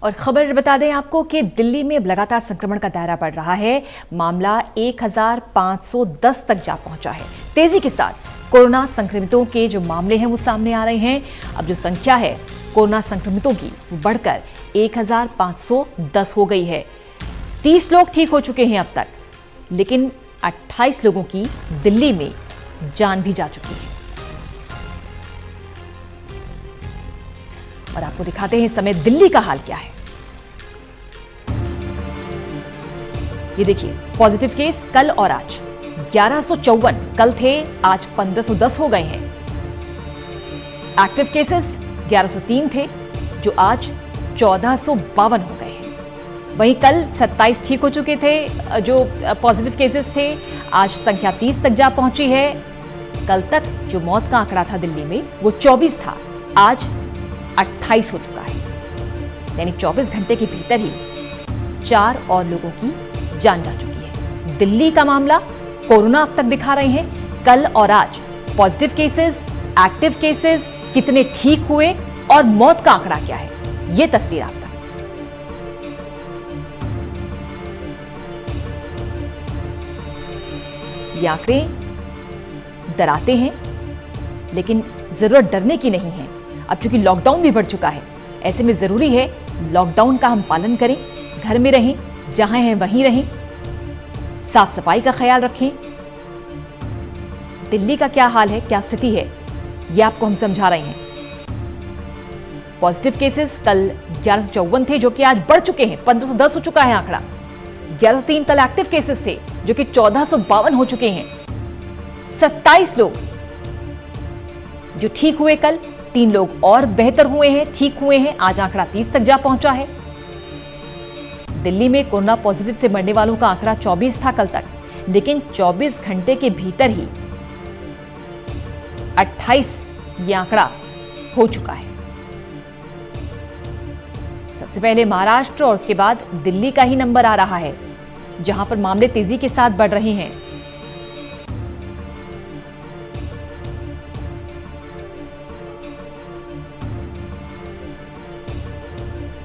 और खबर बता दें आपको कि दिल्ली में लगातार संक्रमण का दायरा बढ़ रहा है। मामला 1510 तक जा पहुंचा है। तेजी के साथ कोरोना संक्रमितों के जो मामले हैं वो सामने आ रहे हैं। अब जो संख्या है कोरोना संक्रमितों की वो बढ़कर 1510 हो गई है। 30 लोग ठीक हो चुके हैं अब तक, लेकिन 28 लोगों की दिल्ली में जान भी जा चुकी है। और आपको दिखाते हैं इस समय दिल्ली का हाल क्या है। ये देखिए, पॉजिटिव केस कल और आज 1154 कल थे, आज 1510 हो गए हैं। एक्टिव केसेस 1103 थे, जो आज 1452 हो गए हैं। वहीं कल 27 ठीक हो चुके थे जो पॉजिटिव केसेस थे, आज संख्या 30 तक जा पहुंची है। कल तक जो मौत का आंकड़ा था दिल्ली में वो 24 था, आज 28 हो चुका है। यानी 24 घंटे के भीतर ही 4 और लोगों की जान जा चुकी है। दिल्ली का मामला कोरोना अब तक दिखा रहे हैं कल और आज पॉजिटिव केसेस, एक्टिव केसेस, कितने ठीक हुए और मौत का आंकड़ा क्या है, यह तस्वीर आप तक। ये आंकड़े डराते हैं, लेकिन जरूरत डरने की नहीं है। अब चूंकि लॉकडाउन भी बढ़ चुका है, ऐसे में जरूरी है लॉकडाउन का हम पालन करें, घर में रहें, जहां हैं वहीं रहें, साफ सफाई का ख्याल रखें। दिल्ली का क्या हाल है, क्या स्थिति है, यह आपको हम समझा रहे हैं। पॉजिटिव केसेस कल 1154 थे, जो कि आज बढ़ चुके हैं, 1510 हो चुका है आंकड़ा। 1103 कल एक्टिव केसेस थे, जो कि 1452 हो चुके हैं। 27 लोग जो ठीक हुए कल, 3 लोग और बेहतर हुए हैं, ठीक हुए हैं, आज आंकड़ा 30 तक जा पहुंचा है। दिल्ली में कोरोना पॉजिटिव से मरने वालों का आंकड़ा 24 था कल तक, लेकिन 24 घंटे के भीतर ही 28 ये आंकड़ा हो चुका है। सबसे पहले महाराष्ट्र और उसके बाद दिल्ली का ही नंबर आ रहा है, जहां पर मामले तेजी के साथ बढ़ रहे हैं।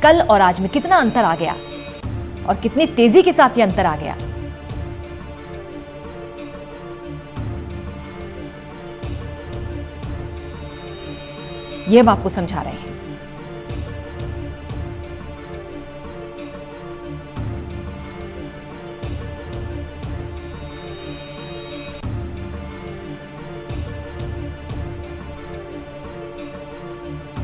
कल और आज में कितना अंतर आ गया और कितनी तेजी के साथ ये अंतर आ गया। ये हम आपको समझा रहे हैं।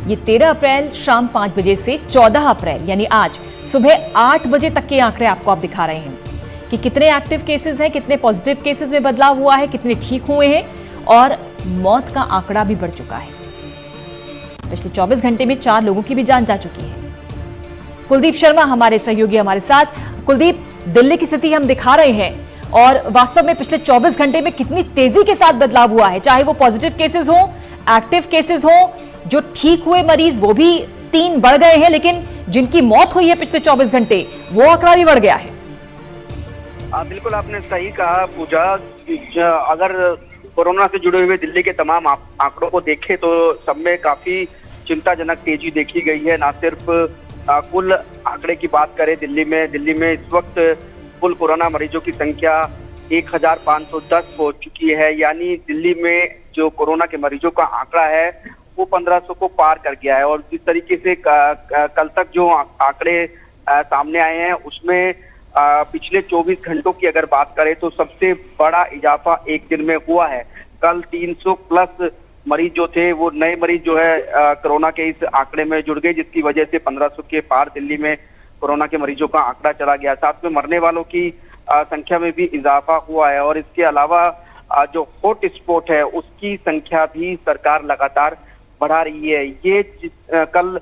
ये 13 अप्रैल शाम 5 बजे से 14 अप्रैल यानी आज सुबह 8 बजे तक के आंकड़े आपको आप दिखा रहे हैं कि कितने एक्टिव केसेस हैं, कितने पॉजिटिव केसेस में बदलाव हुआ है, कितने ठीक हुए हैं और मौत का आंकड़ा भी बढ़ चुका है। पिछले 24 घंटे में 4 लोगों की भी जान जा चुकी है। कुलदीप शर्मा हमारे सहयोगी हमारे साथ। कुलदीप, दिल्ली की स्थिति हम दिखा रहे हैं और वास्तव में पिछले 24 घंटे में कितनी तेजी के साथ बदलाव हुआ है, चाहे वो पॉजिटिव केसेस हो, एक्टिव केसेस हो, जो ठीक हुए मरीज वो भी 3 बढ़ गए हैं, लेकिन जिनकी मौत हुई है पिछले 24 घंटे वो आंकड़ा भी बढ़ गया है। बिल्कुल आपने सही कहा पूजा। अगर कोरोना से जुड़े हुए दिल्ली के तमाम आंकड़ों को देखें तो सब में काफी चिंताजनक तेजी देखी गई है। ना सिर्फ कुल आंकड़े की बात करें, दिल्ली में इस वक्त कुल कोरोना मरीजों की संख्या 1510 हो चुकी है। यानी दिल्ली में जो कोरोना के मरीजों का आंकड़ा है वो 1500 को पार कर गया है। और जिस तरीके से कल तक जो आंकड़े सामने आए हैं उसमें पिछले 24 घंटों की अगर बात करें तो सबसे बड़ा इजाफा एक दिन में हुआ है। कल 300 प्लस मरीज जो थे वो नए मरीज जो है कोरोना के इस आंकड़े में जुड़ गए, जिसकी वजह से 1500 के पार दिल्ली में कोरोना के मरीजों का आंकड़ा चला गया। साथ में मरने वालों की संख्या में भी इजाफा हुआ है। और इसके अलावा जो हॉट स्पॉट है उसकी संख्या भी सरकार लगातार बढ़ा रही है। ये कल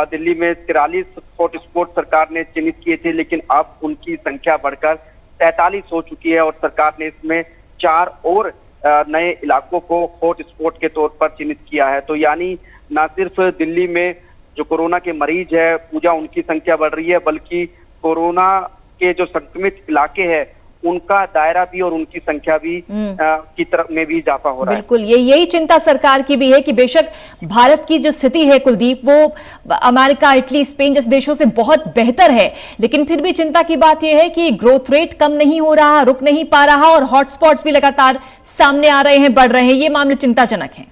दिल्ली में 43 हॉट स्पॉट सरकार ने चिन्हित किए थे, लेकिन अब उनकी संख्या बढ़कर 43 हो चुकी है और सरकार ने इसमें 4 और नए इलाकों को हॉट स्पॉट के तौर पर चिन्हित किया है। तो यानी न सिर्फ दिल्ली में जो कोरोना के मरीज है पूजा उनकी संख्या बढ़ रही है, बल्कि कोरोना के जो संक्रमित इलाके हैं उनका दायरा भी और उनकी संख्या भी की तरफ में भी इजाफा हो रहा है। बिल्कुल, यही चिंता सरकार की भी है कि बेशक भारत की जो स्थिति है कुलदीप, वो अमेरिका, इटली, स्पेन जैसे देशों से बहुत बेहतर है, लेकिन फिर भी चिंता की बात यह है कि ग्रोथ रेट कम नहीं हो रहा, रुक नहीं पा रहा और हॉटस्पॉट्स भी लगातार सामने आ रहे हैं, बढ़ रहे हैं। ये मामले चिंताजनक हैं।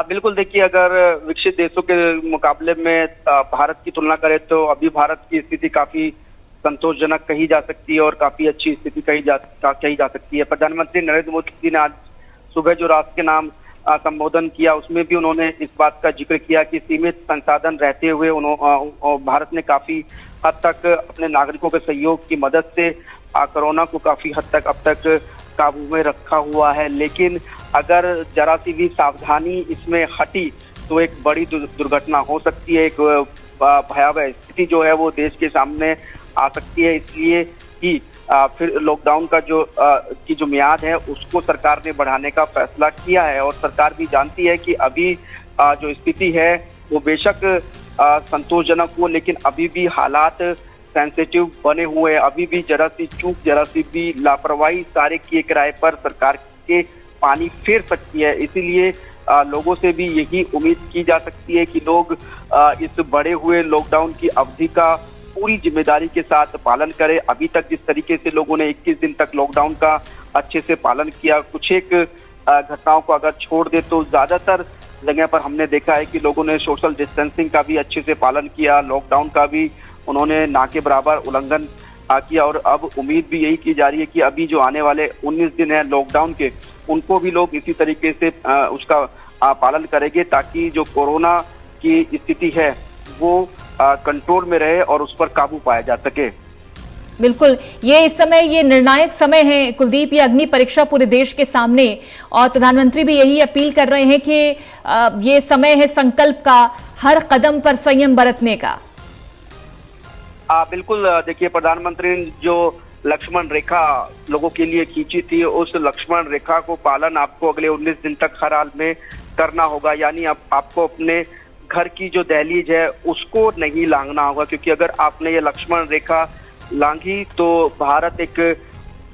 बिल्कुल, देखिए, अगर विकसित देशों के मुकाबले में भारत की तुलना करें तो अभी भारत की स्थिति काफी संतोषजनक कही जा सकती है और काफी अच्छी स्थिति कही जा सकती है। प्रधानमंत्री नरेंद्र मोदी ने आज सुबह जो राष्ट्र के नाम संबोधन किया, उसमें भी उन्होंने इस बात का जिक्र किया कि सीमित संसाधन रहते हुए भारत ने काफी हद तक अपने नागरिकों के सहयोग की मदद से कोरोना को काफी हद तक अब तक काबू में रखा हुआ है। लेकिन अगर जरा सी भी सावधानी इसमें हटी तो एक बड़ी दुर्घटना हो सकती है, एक भयावह स्थिति जो है वो देश के सामने आ सकती है। इसलिए कि फिर लॉकडाउन का जो मियाद है उसको सरकार ने बढ़ाने का फैसला किया है और सरकार भी जानती है कि अभी जो स्थिति है वो बेशक संतोषजनक हो, लेकिन अभी भी हालात सेंसिटिव बने हुए हैं। अभी भी जरा सी चूक, जरा सी भी लापरवाही सारे किए किराए पर सरकार के पानी फेर सकती है। इसीलिए लोगों से भी यही उम्मीद की जा सकती है कि लोग इस बढ़े हुए लॉकडाउन की अवधि का पूरी जिम्मेदारी के साथ पालन करें। अभी तक जिस तरीके से लोगों ने 21 दिन तक लॉकडाउन का अच्छे से पालन किया, कुछ एक घटनाओं को अगर छोड़ दे तो ज्यादातर जगह पर हमने देखा है कि लोगों ने सोशल डिस्टेंसिंग का भी अच्छे से पालन किया, लॉकडाउन का भी उन्होंने ना के बराबर उल्लंघन किया। और अब उम्मीद भी यही की जा रही है कि अभी जो आने वाले 19 दिन है लॉकडाउन के, उनको भी लोग इसी तरीके से उसका पालन करेंगे ताकि जो कोरोना की स्थिति है वो कंट्रोल में रहे और उस पर काबू पाया जा सके। बिल्कुल, ये इस समय ये निर्णायक समय है कुलदीप, ये अग्नि परीक्षा पूरे देश के सामने, और प्रधानमंत्री भी यही अपील कर रहे हैं कि ये समय है संकल्प का, हर कदम पर संयम बरतने का। बिल्कुल, देखिए, प्रधानमंत्री ने जो लक्ष्मण रेखा लोगों के लिए खींची थी, उस लक्ष्मण रेखा को पालन आपको अगले 19 दिन तक हर हाल में करना होगा। यानी आपको अपने घर की जो दहलीज है उसको नहीं लांघना होगा, क्योंकि अगर आपने ये लक्ष्मण रेखा लांघी तो भारत एक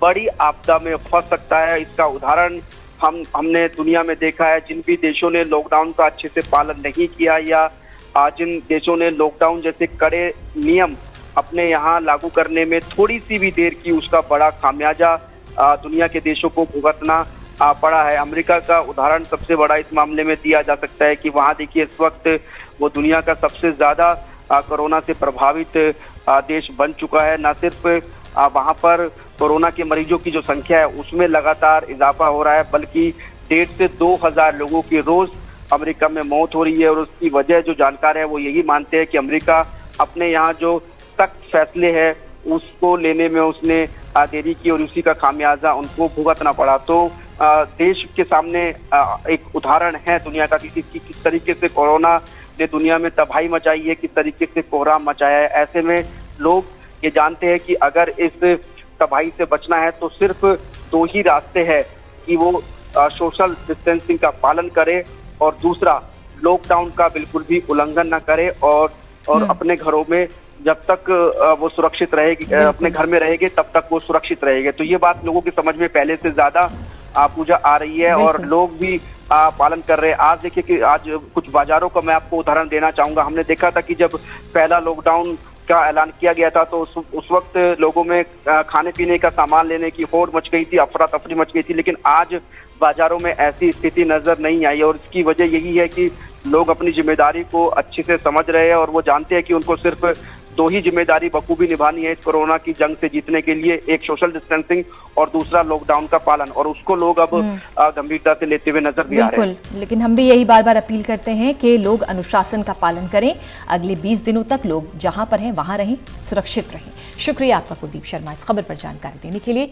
बड़ी आपदा में फंस सकता है। इसका उदाहरण हमने दुनिया में देखा है। जिन भी देशों ने लॉकडाउन का अच्छे से पालन नहीं किया या जिन देशों ने लॉकडाउन जैसे कड़े नियम अपने यहाँ लागू करने में थोड़ी सी भी देर की, उसका बड़ा खामियाजा दुनिया के देशों को भुगतना पड़ा है। अमेरिका का उदाहरण सबसे बड़ा इस मामले में दिया जा सकता है कि वहाँ देखिए इस वक्त वो दुनिया का सबसे ज्यादा कोरोना से प्रभावित देश बन चुका है। न सिर्फ वहाँ पर कोरोना के मरीजों की जो संख्या है उसमें लगातार इजाफा हो रहा है, बल्कि 1,500 से 2,000 लोगों की रोज अमेरिका में मौत हो रही है। और उसकी वजह जो जानकार है वो यही मानते हैं कि अमेरिका अपने यहाँ जो सख्त फैसले हैं उसको लेने में उसने देरी की और उसी का खामियाजा उनको भुगतना पड़ा। तो देश के सामने एक उदाहरण है दुनिया का कि किस तरीके से कोरोना ने दुनिया में तबाही मचाई है, किस तरीके से कोहराम मचाया है। ऐसे में लोग ये जानते हैं कि अगर इस तबाही से बचना है तो सिर्फ 2 ही रास्ते हैं कि वो सोशल डिस्टेंसिंग का पालन करे और दूसरा लॉकडाउन का बिल्कुल भी उल्लंघन न करे और अपने घरों में जब तक वो सुरक्षित रहेगी, अपने घर में रहेंगे तब तक वो सुरक्षित रहेंगे। तो ये बात लोगों की समझ में पहले से ज्यादा पूजा आ रही है और लोग भी पालन कर रहे हैं। आज देखिए कि आज कुछ बाजारों का मैं आपको उदाहरण देना चाहूंगा। हमने देखा था कि जब पहला लॉकडाउन का ऐलान किया गया था तो उस वक्त लोगों में खाने पीने का सामान लेने की होड़ मच गई थी, अफरा तफरी मच गई थी, लेकिन आज बाजारों में ऐसी स्थिति नजर नहीं आई। और इसकी वजह यही है कि लोग अपनी जिम्मेदारी को अच्छे से समझ रहे हैं और वो जानते हैं कि उनको सिर्फ 2 ही जिम्मेदारी बखूबी निभानी है इस कोरोना की जंग से जीतने के लिए, एक सोशल डिस्टेंसिंग और दूसरा लॉकडाउन का पालन, और उसको लोग अब गंभीरता से लेते हुए नजर भी आ रहे हैं। लेकिन हम भी यही बार बार अपील करते हैं कि लोग अनुशासन का पालन करें। अगले 20 दिनों तक लोग जहां पर हैं वहां रहें, सुरक्षित रहें। शुक्रिया आपका कुलदीप शर्मा इस खबर पर जानकारी देने के लिए।